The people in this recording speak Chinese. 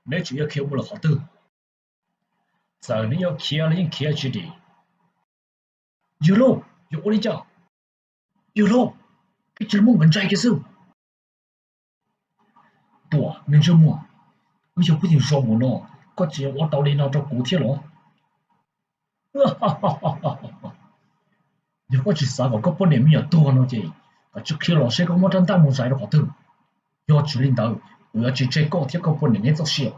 你就要看我了好多，这里要看来看去的，有喽，有我的家，有喽，这就是我们在的时候，不，你什么？你就不听说我了，我只我到你那找锅贴了，你我去啥个本来没有多呢这，就看老师讲我真大木在的好多，要去领导，我要去这锅贴个本来做事。